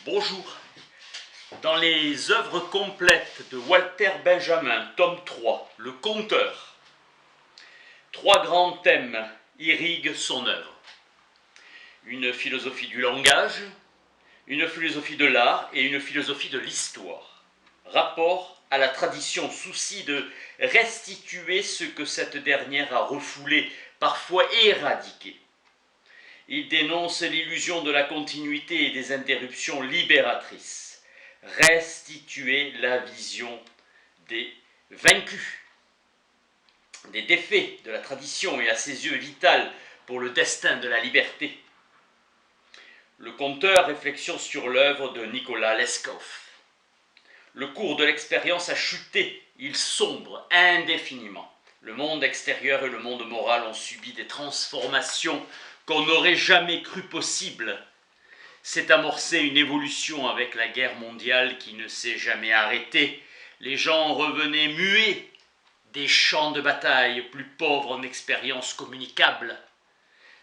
Bonjour. Dans les œuvres complètes de Walter Benjamin, tome 3, Le Conteur, trois grands thèmes irriguent son œuvre. Une philosophie du langage, une philosophie de l'art et une philosophie de l'histoire. Rapport à la tradition, souci de restituer ce que cette dernière a refoulé, parfois éradiqué. Il dénonce l'illusion de la continuité et des interruptions libératrices. Restituer la vision des vaincus, des défaits de la tradition et à ses yeux vital pour le destin de la liberté. Le conteur, réflexion sur l'œuvre de Nicolas Leskov. Le cours de l'expérience a chuté, il sombre indéfiniment. Le monde extérieur et le monde moral ont subi des transformations qu'on n'aurait jamais cru possibles. S'est amorcée une évolution avec la guerre mondiale qui ne s'est jamais arrêtée. Les gens revenaient muets des champs de bataille, plus pauvres en expériences communicables.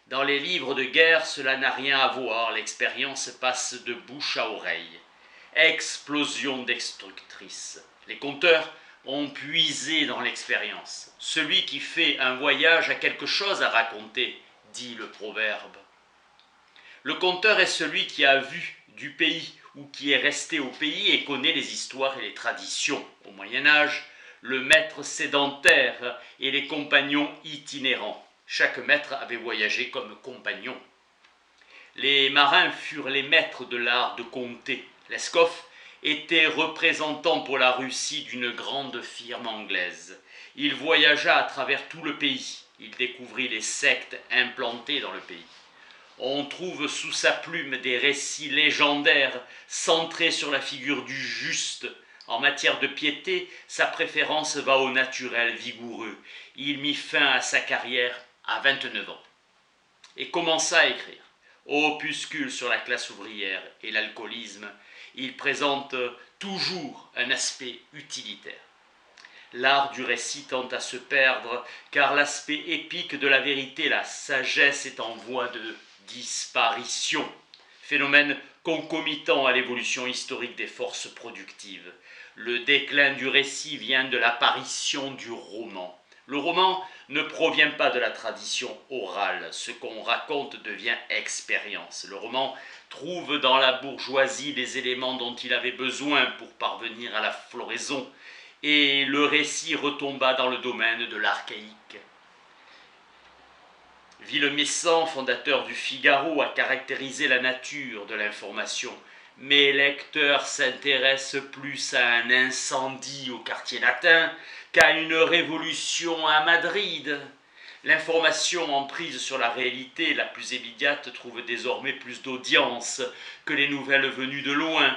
Dans les livres de guerre, cela n'a rien à voir, l'expérience passe de bouche à oreille. Explosion destructrice. Les conteurs ont puisé dans l'expérience. Celui qui fait un voyage a quelque chose à raconter, dit le proverbe. Le conteur est celui qui a vu du pays ou qui est resté au pays et connaît les histoires et les traditions. Au Moyen-Âge, le maître sédentaire et les compagnons itinérants. Chaque maître avait voyagé comme compagnon. Les marins furent les maîtres de l'art de compter. Leskov était représentant pour la Russie d'une grande firme anglaise. Il voyagea à travers tout le pays. Il découvrit les sectes implantées dans le pays. On trouve sous sa plume des récits légendaires centrés sur la figure du juste. En matière de piété, sa préférence va au naturel vigoureux. Il mit fin à sa carrière à 29 ans et commença à écrire. Opuscule sur la classe ouvrière et l'alcoolisme, il présente toujours un aspect utilitaire. L'art du récit tend à se perdre car l'aspect épique de la vérité, la sagesse est en voie de disparition, phénomène concomitant à l'évolution historique des forces productives. Le déclin du récit vient de l'apparition du roman. Le roman ne provient pas de la tradition orale, ce qu'on raconte devient expérience. Le roman trouve dans la bourgeoisie les éléments dont il avait besoin pour parvenir à la floraison, et le récit retomba dans le domaine de l'archaïque. Villemessant, fondateur du Figaro, a caractérisé la nature de l'information. Mes lecteurs s'intéressent plus à un incendie au quartier latin qu'à une révolution à Madrid. L'information en prise sur la réalité la plus immédiate trouve désormais plus d'audience que les nouvelles venues de loin.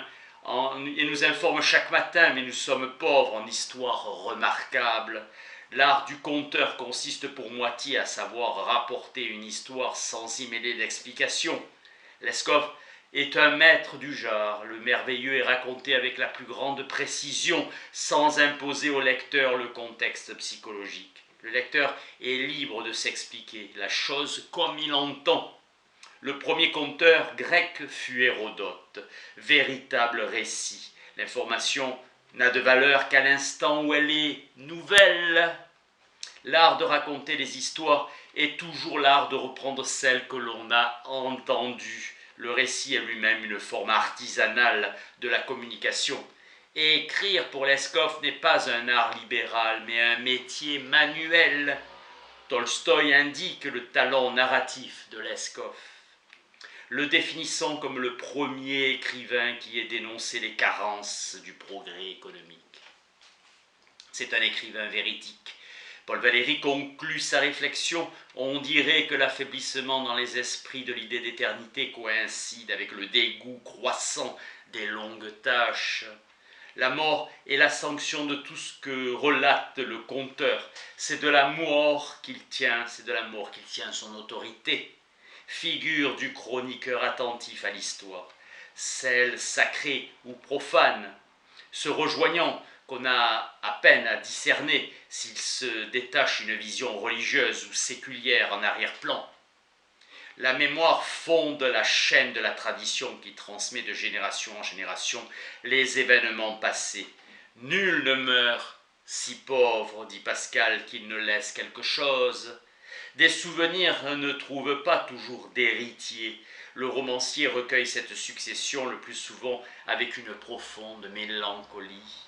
Et nous informe chaque matin, mais nous sommes pauvres en histoires remarquables. L'art du conteur consiste pour moitié à savoir rapporter une histoire sans y mêler d'explication. Leskov est un maître du genre. Le merveilleux est raconté avec la plus grande précision, sans imposer au lecteur le contexte psychologique. Le lecteur est libre de s'expliquer la chose comme il entend. Le premier conteur grec fut Hérodote, véritable récit. L'information n'a de valeur qu'à l'instant où elle est nouvelle. L'art de raconter les histoires est toujours l'art de reprendre celles que l'on a entendues. Le récit est lui-même une forme artisanale de la communication. Et écrire pour Leskov n'est pas un art libéral, mais un métier manuel. Tolstoï indique le talent narratif de Leskov, le définissant comme le premier écrivain qui ait dénoncé les carences du progrès économique. C'est un écrivain véridique. Paul Valéry conclut sa réflexion. On dirait que l'affaiblissement dans les esprits de l'idée d'éternité coïncide avec le dégoût croissant des longues tâches. La mort est la sanction de tout ce que relate le conteur. C'est de la mort qu'il tient, son autorité. Figure du chroniqueur attentif à l'histoire, celle sacrée ou profane, se rejoignant, qu'on a à peine à discerner s'il se détache une vision religieuse ou séculière en arrière-plan. La mémoire fonde la chaîne de la tradition qui transmet de génération en génération les événements passés. Nul ne meurt si pauvre, dit Pascal, qu'il ne laisse quelque chose. Des souvenirs ne trouvent pas toujours d'héritiers. Le romancier recueille cette succession le plus souvent avec une profonde mélancolie.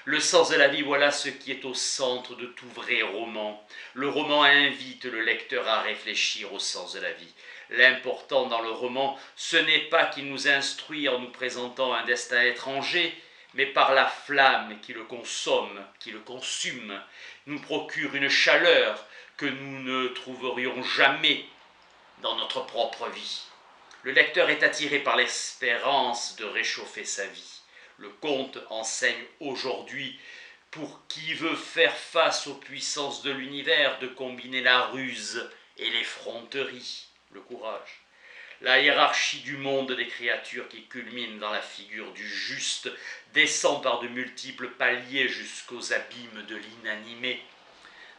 Le sens de la vie, voilà ce qui est au centre de tout vrai roman. Le roman invite le lecteur à réfléchir au sens de la vie. L'important dans le roman, ce n'est pas qu'il nous instruit en nous présentant un destin étranger, mais par la flamme qui le consomme, qui le consume, nous procure une chaleur que nous ne trouverions jamais dans notre propre vie. Le lecteur est attiré par l'espérance de réchauffer sa vie. Le conte enseigne aujourd'hui, pour qui veut faire face aux puissances de l'univers, de combiner la ruse et l'effronterie, le courage. La hiérarchie du monde des créatures qui culmine dans la figure du juste descend par de multiples paliers jusqu'aux abîmes de l'inanimé.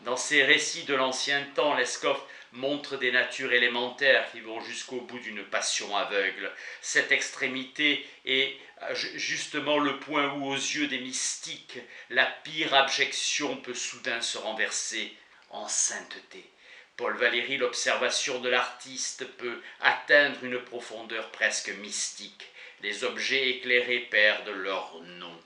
Dans ces récits de l'ancien temps, Lescoff montre des natures élémentaires qui vont jusqu'au bout d'une passion aveugle. Cette extrémité est justement le point où, aux yeux des mystiques, la pire abjection peut soudain se renverser en sainteté. Paul Valéry, l'observation de l'artiste peut atteindre une profondeur presque mystique. Les objets éclairés perdent leur nom.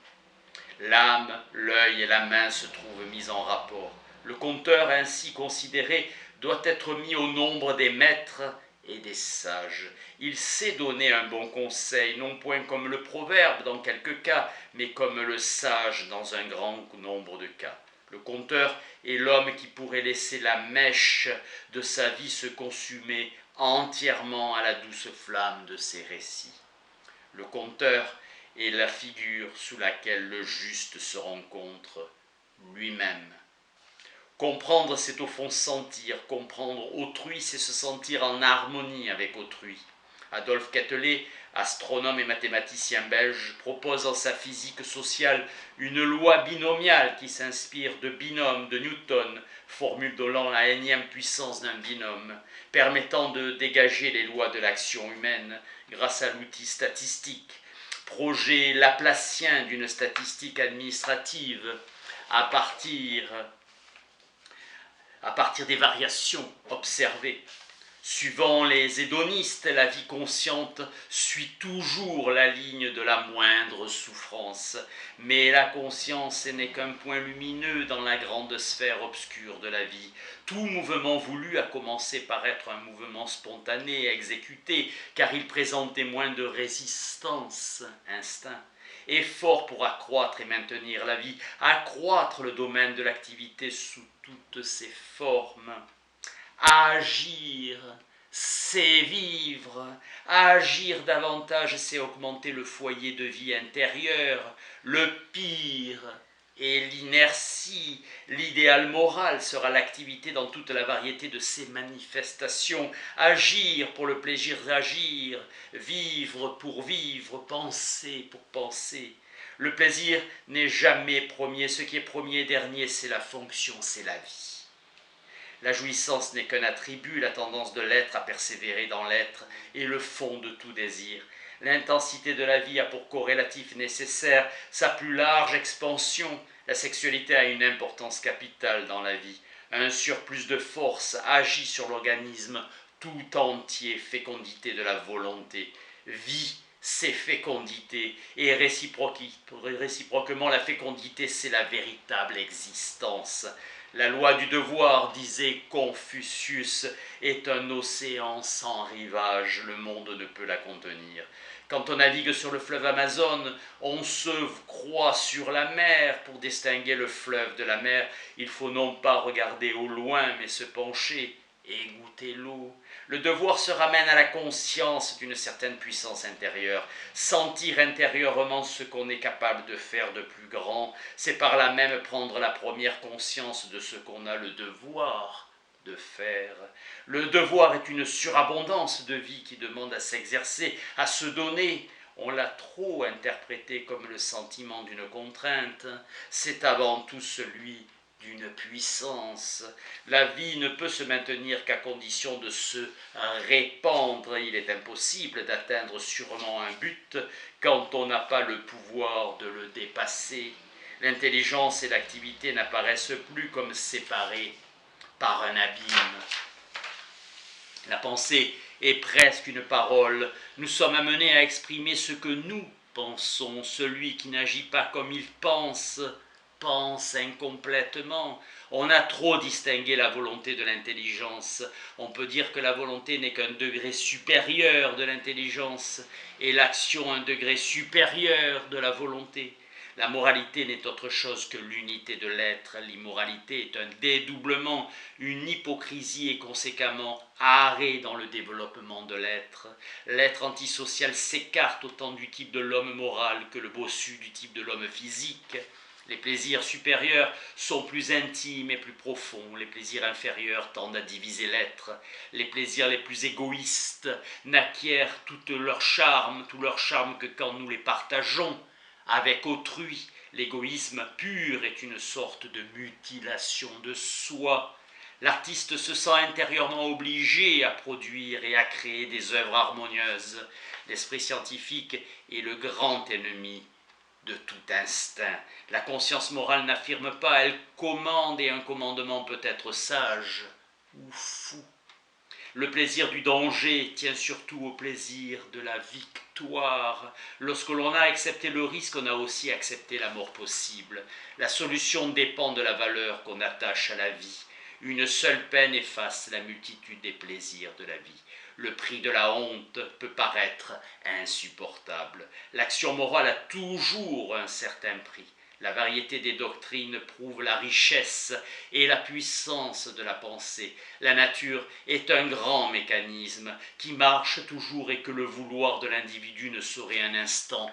L'âme, l'œil et la main se trouvent mis en rapport. Le conteur ainsi considéré doit être mis au nombre des maîtres et des sages. Il sait donner un bon conseil, non point comme le proverbe dans quelques cas, mais comme le sage dans un grand nombre de cas. Le conteur est l'homme qui pourrait laisser la mèche de sa vie se consumer entièrement à la douce flamme de ses récits. Le conteur est la figure sous laquelle le juste se rencontre lui-même. Comprendre, c'est au fond sentir. Comprendre autrui, c'est se sentir en harmonie avec autrui. Adolphe Quetelet, astronome et mathématicien belge, propose dans sa physique sociale une loi binomiale qui s'inspire de binômes de Newton, formule donnant la énième puissance d'un binôme, permettant de dégager les lois de l'action humaine grâce à l'outil statistique. Projet laplacien d'une statistique administrative à partir des variations observées. Suivant les hédonistes, la vie consciente suit toujours la ligne de la moindre souffrance, mais la conscience n'est qu'un point lumineux dans la grande sphère obscure de la vie. Tout mouvement voulu a commencé par être un mouvement spontané, exécuté, car il présentait moins de résistance, instinct. Effort pour accroître et maintenir la vie, accroître le domaine de l'activité sous toutes ses formes. Agir, c'est vivre. Agir davantage, c'est augmenter le foyer de vie intérieur. Le pire est l'inertie. L'idéal moral sera l'activité dans toute la variété de ses manifestations. Agir pour le plaisir d'agir. Vivre pour vivre. Penser pour penser. Le plaisir n'est jamais premier. Ce qui est premier et dernier, c'est la fonction, c'est la vie. La jouissance n'est qu'un attribut, la tendance de l'être à persévérer dans l'être est le fond de tout désir. L'intensité de la vie a pour corrélatif nécessaire sa plus large expansion. La sexualité a une importance capitale dans la vie. Un surplus de force agit sur l'organisme tout entier, fécondité de la volonté. Vie, c'est fécondité, et réciproquement la fécondité, c'est la véritable existence. La loi du devoir, disait Confucius, est un océan sans rivage, le monde ne peut la contenir. Quand on navigue sur le fleuve Amazone, on se croit sur la mer. Pour distinguer le fleuve de la mer, il faut non pas regarder au loin, mais se pencher et goûter l'eau. Le devoir se ramène à la conscience d'une certaine puissance intérieure. Sentir intérieurement ce qu'on est capable de faire de plus grand, c'est par là même prendre la première conscience de ce qu'on a le devoir de faire. Le devoir est une surabondance de vie qui demande à s'exercer, à se donner. On l'a trop interprété comme le sentiment d'une contrainte. C'est avant tout celui d'une puissance. La vie ne peut se maintenir qu'à condition de se répandre. Il est impossible d'atteindre sûrement un but quand on n'a pas le pouvoir de le dépasser. L'intelligence et l'activité n'apparaissent plus comme séparées par un abîme. La pensée est presque une parole. Nous sommes amenés à exprimer ce que nous pensons. Celui qui n'agit pas comme il pense incomplètement. On a trop distingué la volonté de l'intelligence. On peut dire que la volonté n'est qu'un degré supérieur de l'intelligence et l'action un degré supérieur de la volonté. La moralité n'est autre chose que l'unité de l'être. L'immoralité est un dédoublement, une hypocrisie et conséquemment arrêt dans le développement de l'être. L'être antisocial s'écarte autant du type de l'homme moral que le bossu du type de l'homme physique. Les plaisirs supérieurs sont plus intimes et plus profonds. Les plaisirs inférieurs tendent à diviser l'être. Les plaisirs les plus égoïstes n'acquièrent tout leur charme que quand nous les partageons avec autrui. L'égoïsme pur est une sorte de mutilation de soi. L'artiste se sent intérieurement obligé à produire et à créer des œuvres harmonieuses. L'esprit scientifique est le grand ennemi de tout instinct. La conscience morale n'affirme pas, elle commande, et un commandement peut être sage ou fou. Le plaisir du danger tient surtout au plaisir de la victoire. Lorsque l'on a accepté le risque, on a aussi accepté la mort possible. La solution dépend de la valeur qu'on attache à la vie. Une seule peine efface la multitude des plaisirs de la vie. Le prix de la honte peut paraître insupportable. L'action morale a toujours un certain prix. La variété des doctrines prouve la richesse et la puissance de la pensée. La nature est un grand mécanisme qui marche toujours et que le vouloir de l'individu ne saurait un instant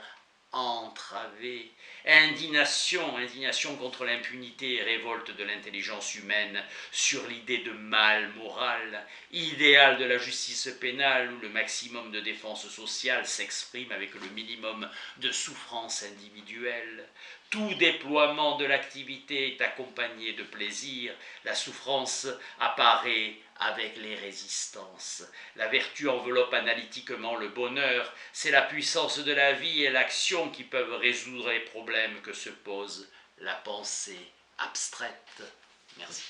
entraver. Indignation contre l'impunité et révolte de l'intelligence humaine sur l'idée de mal moral, idéal de la justice pénale où le maximum de défense sociale s'exprime avec le minimum de souffrance individuelle. Tout déploiement de l'activité est accompagné de plaisir. La souffrance apparaît avec les résistances. La vertu enveloppe analytiquement le bonheur. C'est la puissance de la vie et l'action qui peuvent résoudre les problèmes que se pose la pensée abstraite. Merci.